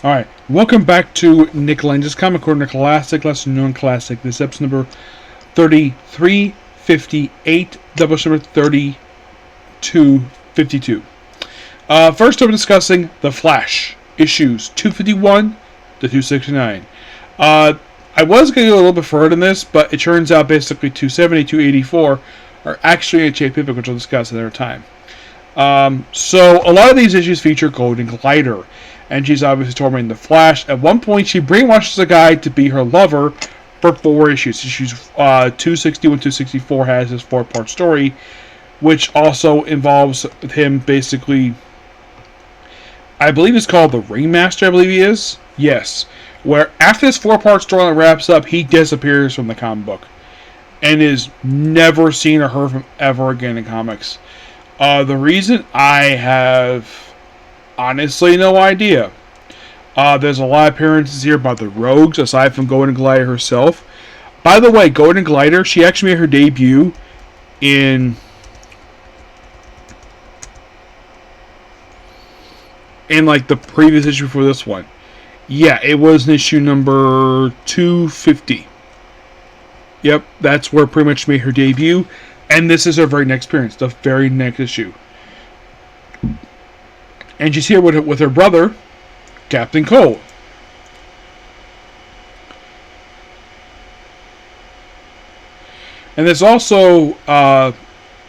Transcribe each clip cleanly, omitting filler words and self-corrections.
Alright, welcome back to Nick Lenz's Comic Corner Classic, Lesser Known Classic. This is episode number 3358, Doubleshot number 3252. First, I'm discussing The Flash, issues 251 to 269. I was going to go a little bit further than this, but it turns out basically 270, 284 are actually in J. Pippin, which I'll discuss another time. So, a lot of these issues feature Golden Glider, and she's obviously tormenting the Flash. At one point, she brainwashes a guy to be her lover for 4 issues. Issues 261 264 has this 4-part story, which also involves him basically, I believe it's called the Ringmaster, I believe he is. Yes. Where after this 4-part storyline wraps up, he disappears from the comic book and is never seen or heard from ever again in comics. The reason I have honestly no idea. There's a lot of appearances here by the Rogues, aside from Golden Glider herself. By the way, Golden Glider, she actually made her debut in like the previous issue for this one. Yeah, it was in issue number 250. Yep, that's where pretty much she made her debut. And this is her very next appearance, the very next issue. And she's here with her brother, Captain Cole. And there's also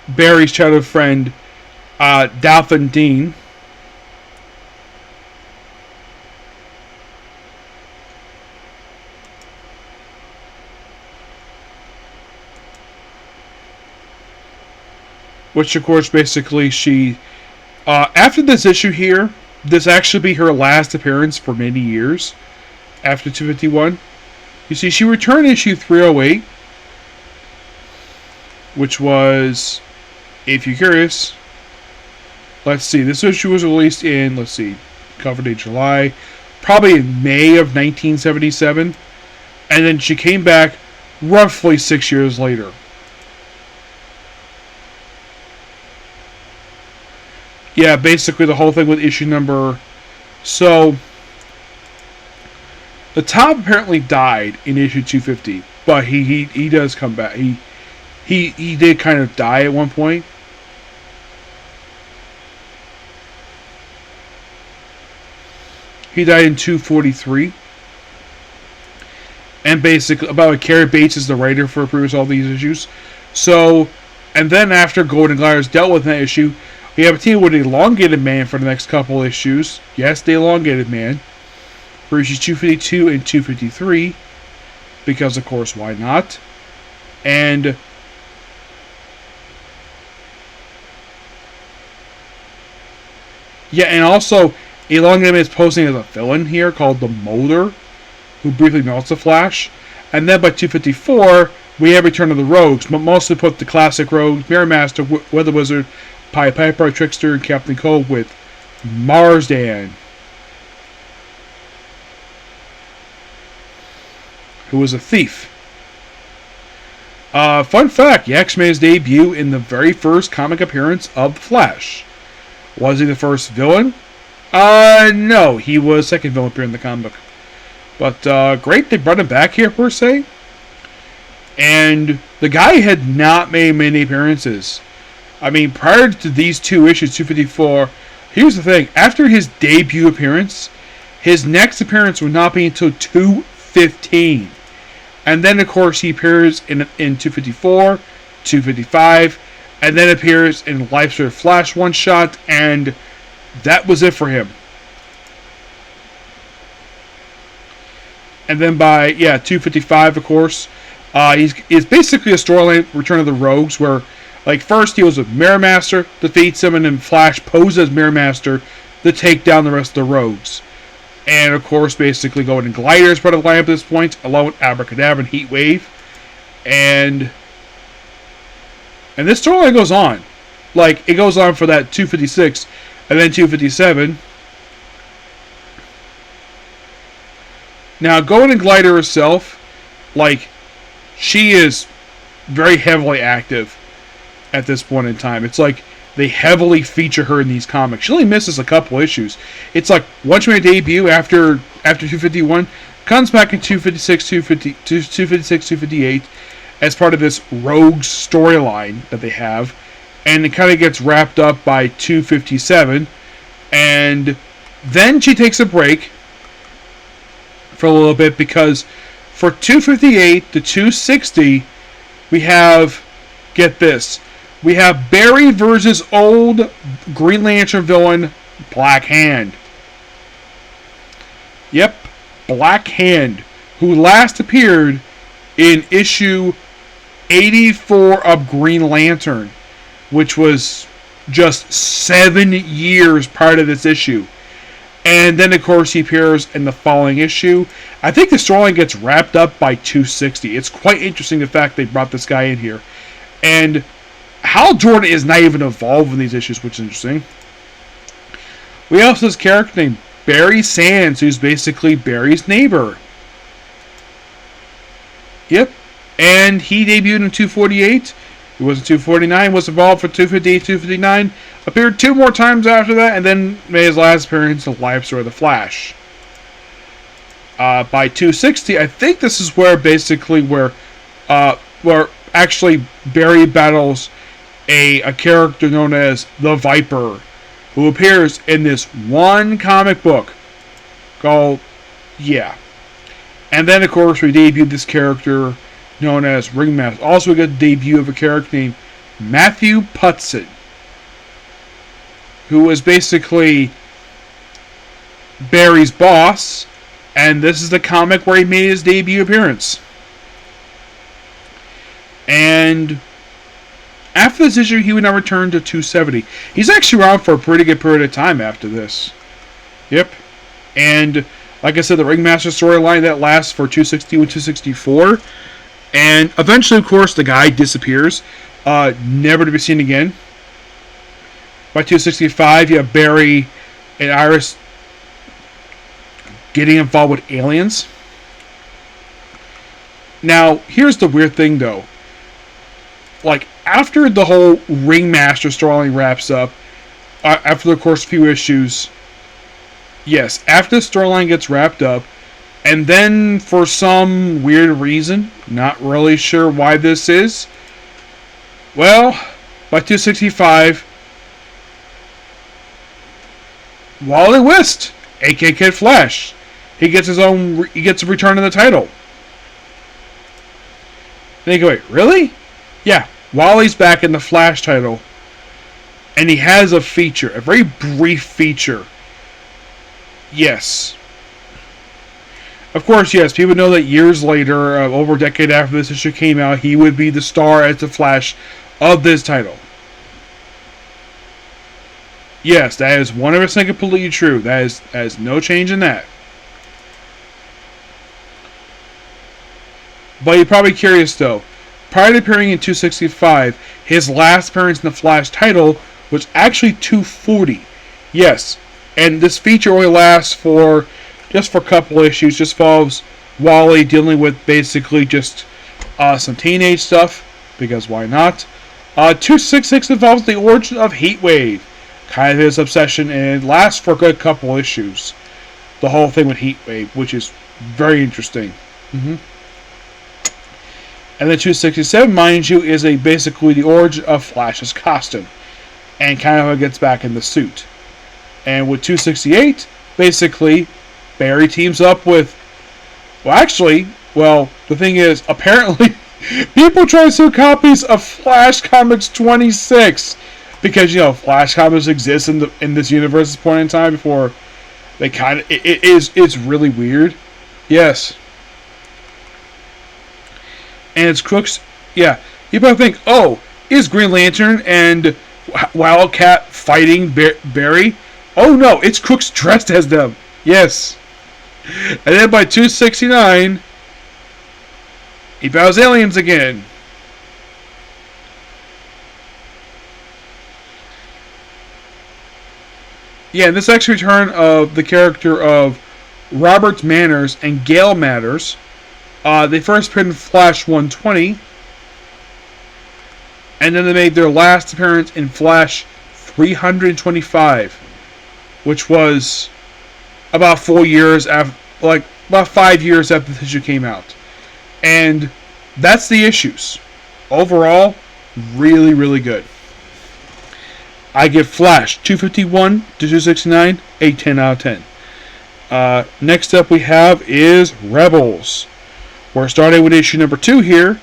Barry's childhood friend, Dalphin Dean. Which, of course, basically she... after this issue here, this actually be her last appearance for many years. After 251. You see, she returned in issue 308. Which was... if you're curious... let's see, this issue was released in... let's see... cover date July... probably in May of 1977. And then she came back roughly 6 years later. Yeah, basically the whole thing with issue number... so, the Top apparently died in issue 250, but he does come back. He did kind of die at one point. He died in 243. And basically, Carrie Bates is the writer for pretty much all these issues. So, and then after Golden Glider's dealt with that issue... we have a team with Elongated Man for the next couple issues. Yes, the Elongated Man. For issues 252 and 253. Because, of course, why not? And... yeah, and also, Elongated Man is posing as a villain here called the Molder, who briefly melts the Flash. And then by 254, we have Return of the Rogues, but mostly put the classic Rogues, Mirror Master, Weather Wizard, Pied Piper, Trickster, and Captain Cole with Marsden, who was a thief. Fun fact, he actually made his debut in the very first comic appearance of The Flash. Was he the first villain? No, he was the second villain appearing in the comic book. But, great, they brought him back here, per se. And the guy had not made many appearances. I mean, prior to these 2 issues, 254, here's the thing. After his debut appearance, his next appearance would not be until 215. And then, of course, he appears in 254, 255, and then appears in Life's Red Flash one-shot, and that was it for him. And then by, 255, of course, it's basically a storyline, Return of the Rogues, where... like, first he was with Mirror Master, defeats him, and then Flash poses as Mirror Master to take down the rest of the Rogues. And, of course, basically Golden Glider is part of the lineup at this point, along with Abracadabra and Heat Wave. And this storyline goes on. Like, it goes on for that 256, and then 257. Now, Golden Glider herself, like, she is very heavily active at this point in time. It's like they heavily feature her in these comics. She only misses a couple issues. It's like once she made a debut after 251, comes back in 256, 258 as part of this rogue storyline that they have, and it kind of gets wrapped up by 257, and then she takes a break for a little bit because for 258 to 260, we have, get this, we have Barry versus old Green Lantern villain Black Hand. Yep, Black Hand, who last appeared in issue 84 of Green Lantern, which was just 7 years prior to this issue. And then, of course, he appears in the following issue. I think the storyline gets wrapped up by 260. It's quite interesting the fact they brought this guy in here. And Hal Jordan is not even involved in these issues, which is interesting. We also have this character named Barry Sands, who's basically Barry's neighbor. Yep. And he debuted in 248. He was in 249, was involved for 258, 259. Appeared 2 more times after that, and then made his last appearance in the live story of The Flash. By 260, I think this is where basically where actually Barry battles a character known as the Viper, who appears in this one comic book called, yeah. And then, of course, we debuted this character known as Ringmaster. Also, we got the debut of a character named Matthew Putson, who was basically Barry's boss, and this is the comic where he made his debut appearance. And after this issue, he would now return to 270. He's actually around for a pretty good period of time after this. Yep. And like I said, the Ringmaster storyline that lasts for 260 and 264. And eventually, of course, the guy disappears, never to be seen again. By 265, you have Barry and Iris getting involved with aliens. Now, here's the weird thing, though. Like, after the whole Ringmaster storyline wraps up, after the course of a few issues, yes, after the storyline gets wrapped up, and then for some weird reason, not really sure why this is, well, by 265, Wally West, aka Kid Flash, he gets a return in the title. Then you go, wait, really? Yeah, Wally's back in the Flash title, and he has a feature, a very brief feature. Yes. Of course, yes, people know that years later, over a decade after this issue came out, he would be the star as the Flash of this title. Yes, that is 100% completely true. That is no change in that. But you're probably curious, though. Prior to appearing in 265, his last appearance in the Flash title was actually 240. Yes, and this feature only lasts for just for a couple issues. Just involves Wally dealing with basically just some teenage stuff, because why not? 266 involves the origin of Heatwave, kind of his obsession, and it lasts for a good couple issues. The whole thing with Heatwave, which is very interesting. And then 267, mind you, is basically the origin of Flash's costume, and kind of how he gets back in the suit. And with 268, basically, Barry teams up with, the thing is, apparently, people try to sell copies of Flash Comics 26, because, Flash Comics exists in this universe at this point in time before they kind of, it's really weird. Yes. And it's Crooks, yeah. You probably think, oh, is Green Lantern and Wildcat fighting Barry? Oh no, it's Crooks dressed as them. Yes. And then by 269, he battles aliens again. Yeah, and this actually return of the character of Robert Manners and Gail Matters. They first appeared in Flash 120. And then they made their last appearance in Flash 325, which was about 4 years after, like about 5 years after the issue came out. And that's the issues. Overall, really, really good. I give Flash 251 to 269 a 10 out of 10. Next up we have is Rebels. We're starting with issue number 2 here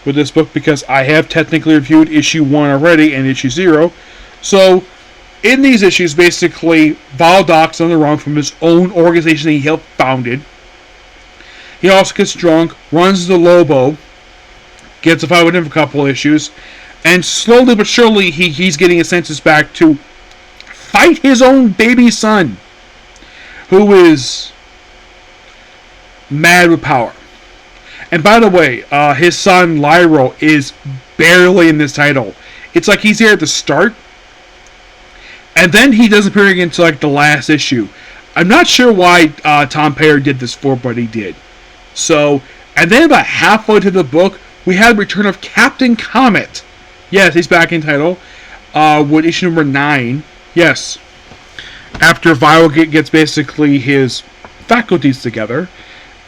with this book because I have technically reviewed issue 1 already and issue 0. So, in these issues, basically, Valdoc's on the run from his own organization he helped founded. He also gets drunk, runs into Lobo, gets a fight with him for a couple of issues, and slowly but surely he's getting his senses back to fight his own baby son, who is mad with power. And by the way, his son Lyro is barely in this title. It's like he's here at the start, and then he doesn't appear again until like the last issue. I'm not sure why Tom Payer did this for, but he did. So, and then about halfway to the book, we had the return of Captain Comet. Yes, he's back in title. With issue number 9. Yes. After Viral gets basically his faculties together,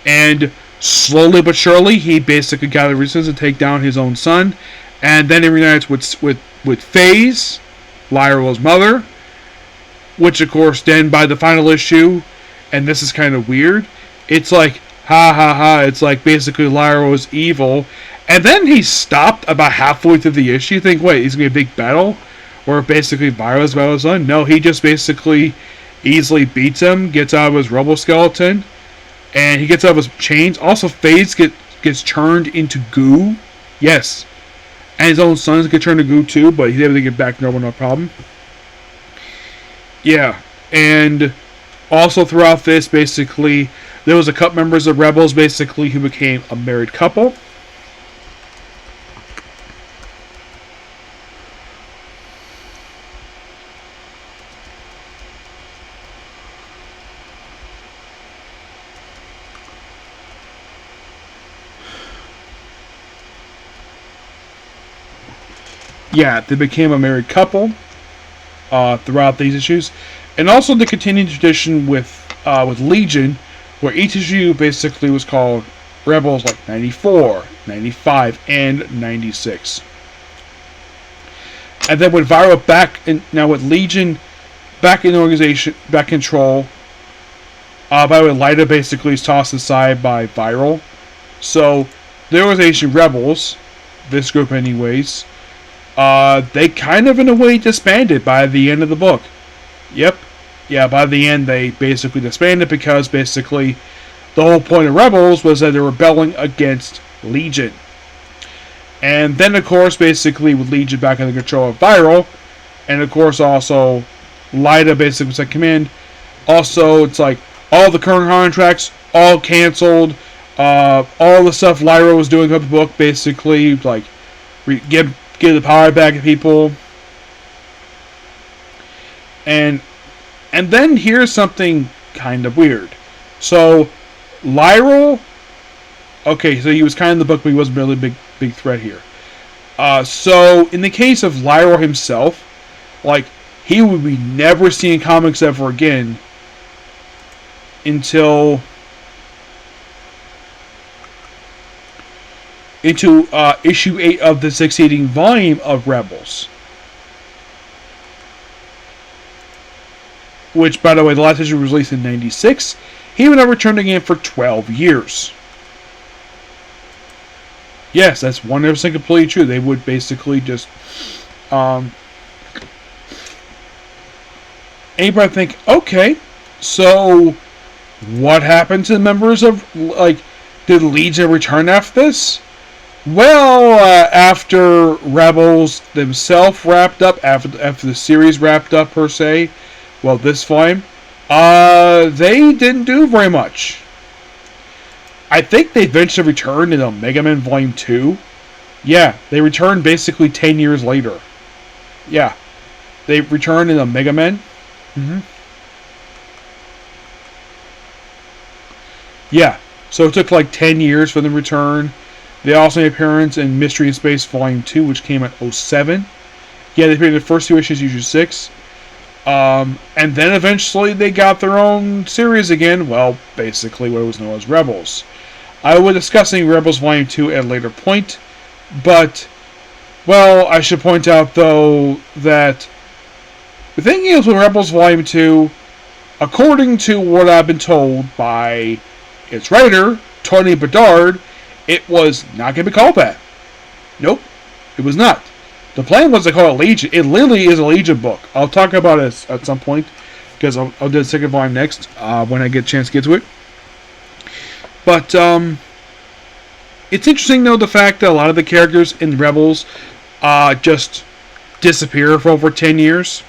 and slowly but surely, he basically gathers resources to take down his own son, and then he reunites with FaZe, Lyra's mother, which of course then by the final issue, and this is kind of weird, it's like, ha ha ha, it's like basically Lyra was evil, and then he stopped about halfway through the issue. You think, wait, he's going to be a big battle? Or basically Lyra's about his son? No, he just basically easily beats him, gets out of his rubble skeleton, and he gets out of his chains. Also, FaZe gets turned into goo. Yes. And his own sons get turned to goo too, but he's able to get back normal, no problem. Yeah. And also throughout this, basically, there was a couple members of Rebels, basically, who became a married couple. Yeah, they became a married couple throughout these issues. And also the continuing tradition with Legion, where each issue basically was called Rebels, like 94, 95, and 96. And then with Viral back in, now with Legion back in the organization, back in control, by the way, Lyta basically is tossed aside by Viral. So the organization Rebels, this group anyways, they kind of in a way disbanded by the end of the book. Yep. Yeah, by the end they basically disbanded because basically the whole point of Rebels was that they were rebelling against Legion. And then of course basically with Legion back under control of Viral, and of course also Lyta basically was at command. Also it's like all the current contracts all cancelled, all the stuff Lyra was doing with the book basically like give the power back to people. And then here's something kind of weird. So, Lyra, okay, so he was kind of in the book, but he wasn't really a big threat here. So, in the case of Lyra himself, like, he would be never seen in comics ever again into issue 8 of the succeeding volume of Rebels. Which, by the way, the last issue was released in 96. He would not return again for 12 years. Yes, that's 100% completely true. They would basically just... anybody think, okay, so what happened to the members of... like, did Legion return after this? Well, after Rebels themselves wrapped up, after the series wrapped up per se, well, this volume, they didn't do very much. I think they eventually returned in Omega Man Volume 2. Yeah, they returned basically 10 years later. Yeah, they returned in Omega Man. Yeah, so it took like 10 years for them to return. They also made an appearance in Mystery in Space Volume 2, which came out in 07. Yeah, they appeared in the first 2 issues, issue 6. And then eventually they got their own series again. Well, basically what was known as Rebels. I will be discussing Rebels Volume 2 at a later point. But, well, I should point out, though, that the thing is with Rebels Volume 2, according to what I've been told by its writer, Tony Bedard, it was not going to be called that. Nope, it was not. The plan was to call it Legion. It literally is a Legion book. I'll talk about it at some point, because I'll do the second volume next, when I get a chance to get to it. But, it's interesting, though, the fact that a lot of the characters in Rebels just disappear for over 10 years.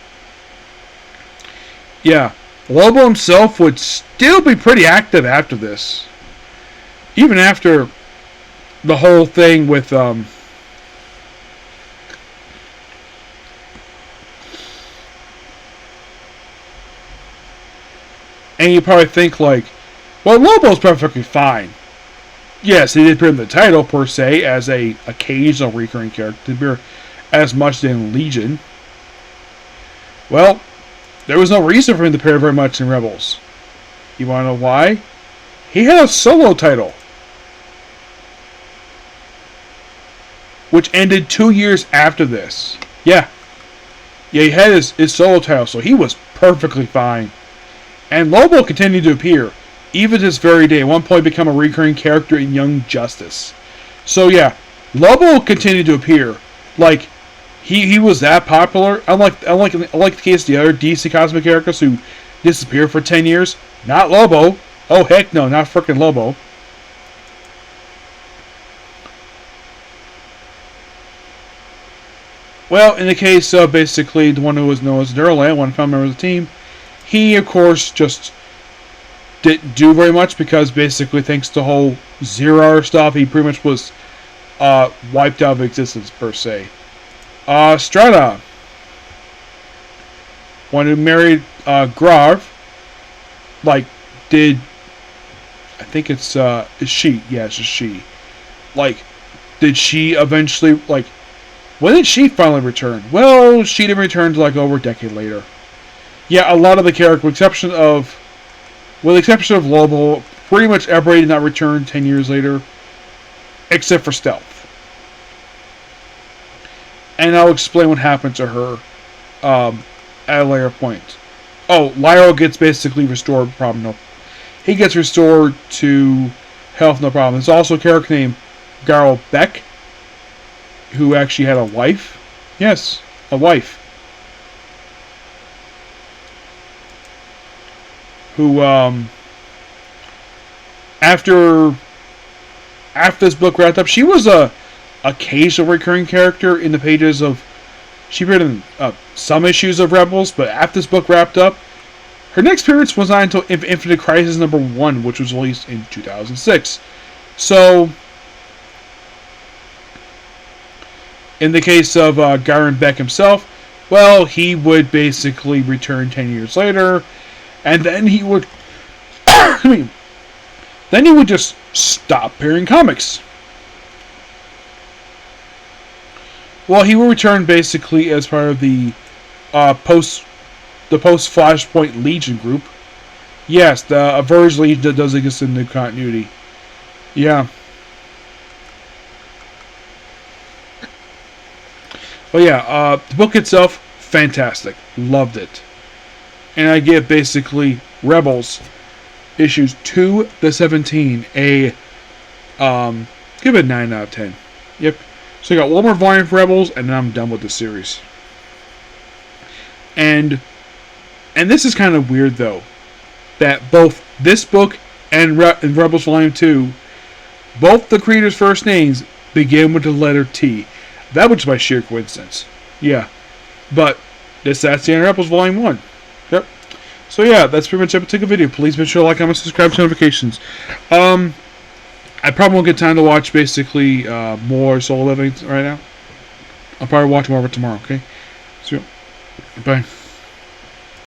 Yeah, Lobo himself would still be pretty active after this. Even after the whole thing with, and you probably think, like, well, Lobo's perfectly fine. Yes, he did appear in the title, per se, as a occasional recurring character. He appear as much in Legion. Well, there was no reason for him to appear very much in Rebels. You want to know why? He had a solo title, which ended 2 years after this. Yeah, he had his solo title, so he was perfectly fine. And Lobo continued to appear, even to this very day. At one point, become a recurring character in Young Justice. So yeah, Lobo continued to appear. Like, he was that popular. Unlike the case of the other DC Cosmic characters who disappeared for 10 years. Not Lobo. Oh heck no, not frickin' Lobo. Well, in the case of basically the one who was known as R.E.B.L.E.S, one found member of the team, he, of course, just didn't do very much because basically, thanks to the whole Zero stuff, he pretty much was wiped out of existence, per se. Strata, one who married Grav, like, did, I think it's she, yeah, it's just she. Like, did she eventually, like, when did she finally return? Well, she didn't return until like over a decade later. Yeah, a lot of the characters, with the exception of Lobo, pretty much everybody did not return 10 years later, except for Stealth. And I'll explain what happened to her at a later point. Oh, Lyro gets basically restored, problem no. He gets restored to health, no problem. There's also a character named Garl Beck, who actually had a wife. Yes, a wife. Who, after this book wrapped up, she was a occasional recurring character in the pages of, she appeared in some issues of Rebels, but after this book wrapped up, her next appearance was not until Infinite Crisis #1, which was released in 2006. So, in the case of Garen Beck himself, well, he would basically return 10 years later, and then he would, then he would just stop appearing in comics. Well, he will return basically as part of the post Flashpoint Legion group. Yes, the Verge Legion that does exist in the continuity. Yeah. But yeah, the book itself, fantastic. Loved it. And I give basically Rebels issues 2 to 17 a give it a 9 out of 10. Yep. So I got one more volume for Rebels, and then I'm done with the series. And this is kind of weird though, that both this book and Rebels Volume 2, both the creators' first names begin with the letter T. That was by sheer coincidence. Yeah. But that's the end of Rebels Volume 1. Yep. So yeah, that's pretty much it. Take a video. Please make sure to like, comment, subscribe, to notifications. I probably won't get time to watch basically more Solo Living right now. I'll probably watch more of it tomorrow, okay? So, bye.